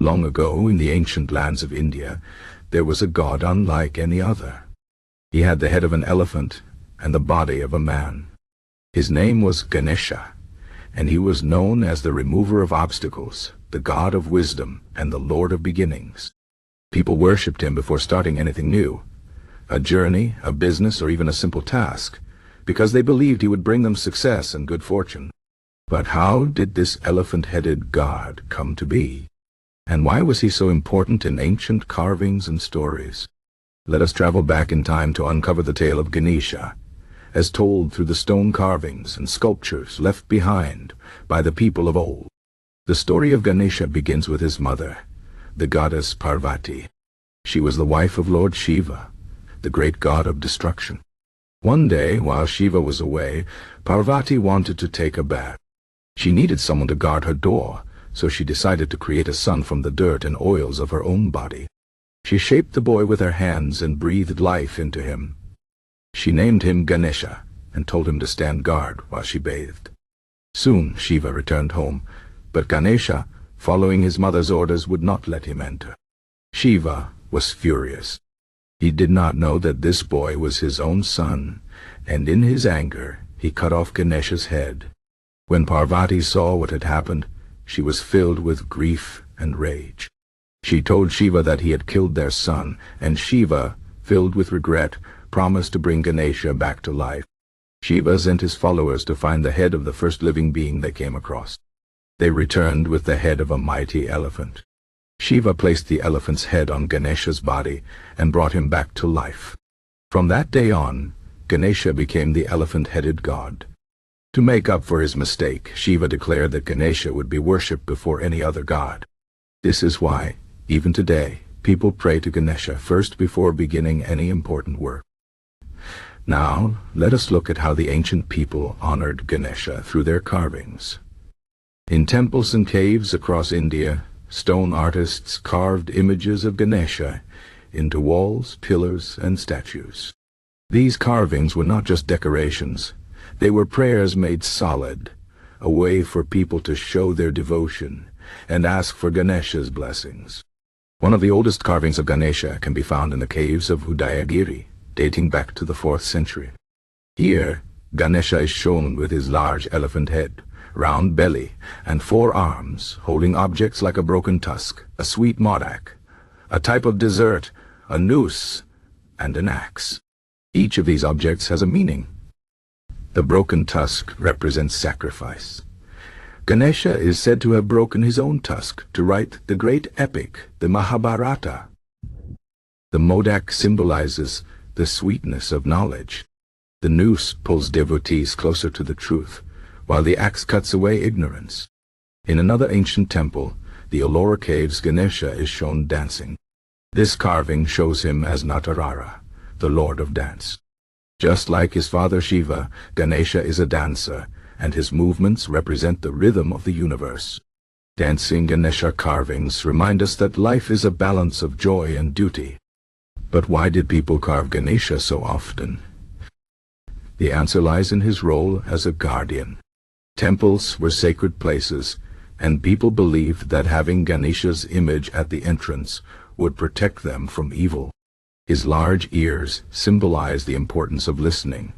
Long ago, in the ancient lands of India, there was a god unlike any other. He had the head of an elephant and the body of a man. His name was Ganesha, and he was known as the remover of obstacles, the god of wisdom, and the lord of beginnings. People worshipped him before starting anything new, a journey, a business, or even a simple task, because they believed he would bring them success and good fortune. But how did this elephant-headed god come to be? And why was he so important in ancient carvings and stories? Let us travel back in time to uncover the tale of Ganesha, as told through the stone carvings and sculptures left behind by the people of old. The story of Ganesha begins with his mother, the goddess Parvati. She was the wife of Lord Shiva, the great god of destruction. One day, while Shiva was away, Parvati wanted to take a bath. She needed someone to guard her door, so she decided to create a son from the dirt and oils of her own body. She shaped the boy with her hands and breathed life into him. She named him Ganesha and told him to stand guard while she bathed. Soon Shiva returned home, but Ganesha, following his mother's orders, would not let him enter. Shiva was furious. He did not know that this boy was his own son, and in his anger he cut off Ganesha's head. When Parvati saw what had happened, she was filled with grief and rage. She told Shiva that he had killed their son, and Shiva, filled with regret, promised to bring Ganesha back to life. Shiva sent his followers to find the head of the first living being they came across. They returned with the head of a mighty elephant. Shiva placed the elephant's head on Ganesha's body and brought him back to life. From that day on, Ganesha became the elephant-headed god. To make up for his mistake, Shiva declared that Ganesha would be worshipped before any other god. This is why, even today, people pray to Ganesha first before beginning any important work. Now, let us look at how the ancient people honored Ganesha through their carvings. In temples and caves across India, stone artists carved images of Ganesha into walls, pillars, and statues. These carvings were not just decorations. They were prayers made solid, a way for people to show their devotion and ask for Ganesha's blessings. One of the oldest carvings of Ganesha can be found in the caves of Udayagiri, dating back to the 4th century. Here, Ganesha is shown with his large elephant head, round belly, and 4 arms, holding objects like a broken tusk, a sweet modak, a type of dessert, a noose, and an axe. Each of these objects has a meaning. The broken tusk represents sacrifice. Ganesha is said to have broken his own tusk to write the great epic, the Mahabharata. The modak symbolizes the sweetness of knowledge. The noose pulls devotees closer to the truth, while the axe cuts away ignorance. In another ancient temple, the Ellora caves, Ganesha is shown dancing. This carving shows him as Natarara, the lord of dance. Just like his father Shiva, Ganesha is a dancer, and his movements represent the rhythm of the universe. Dancing Ganesha carvings remind us that life is a balance of joy and duty. But why did people carve Ganesha so often? The answer lies in his role as a guardian. Temples were sacred places, and people believed that having Ganesha's image at the entrance would protect them from evil. His large ears symbolize the importance of listening,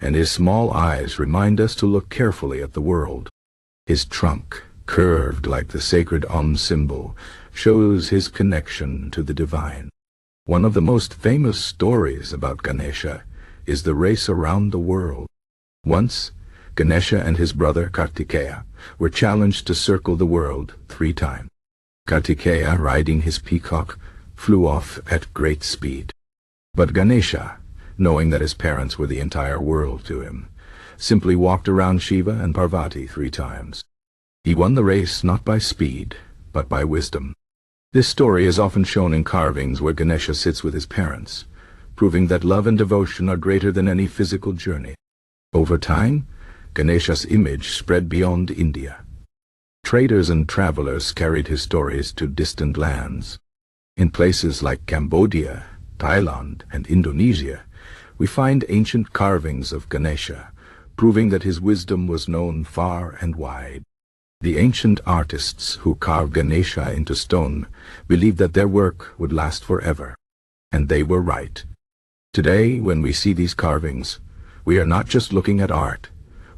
and his small eyes remind us to look carefully at the world. His trunk, curved like the sacred symbol, shows his connection to the divine. One of the most famous stories about Ganesha is the race around the world. Once, Ganesha and his brother Kartikeya were challenged to circle the world 3 times. Kartikeya, riding his peacock, flew off at great speed. But Ganesha, knowing that his parents were the entire world to him, simply walked around Shiva and Parvati 3 times. He won the race not by speed, but by wisdom. This story is often shown in carvings where Ganesha sits with his parents, proving that love and devotion are greater than any physical journey. Over time, Ganesha's image spread beyond India. Traders and travelers carried his stories to distant lands. In places like Cambodia, Thailand, and Indonesia, we find ancient carvings of Ganesha, proving that his wisdom was known far and wide. The ancient artists who carved Ganesha into stone believed that their work would last forever. And they were right. Today, when we see these carvings, we are not just looking at art.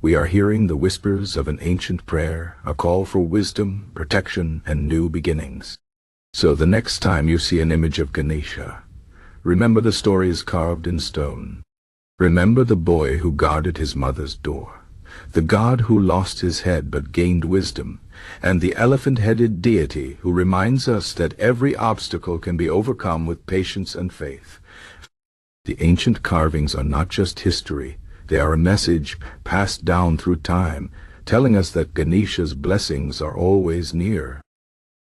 We are hearing the whispers of an ancient prayer, a call for wisdom, protection, and new beginnings. So the next time you see an image of Ganesha, remember the stories carved in stone. Remember the boy who guarded his mother's door, the god who lost his head but gained wisdom, and the elephant-headed deity who reminds us that every obstacle can be overcome with patience and faith. The ancient carvings are not just history, they are a message passed down through time, telling us that Ganesha's blessings are always near.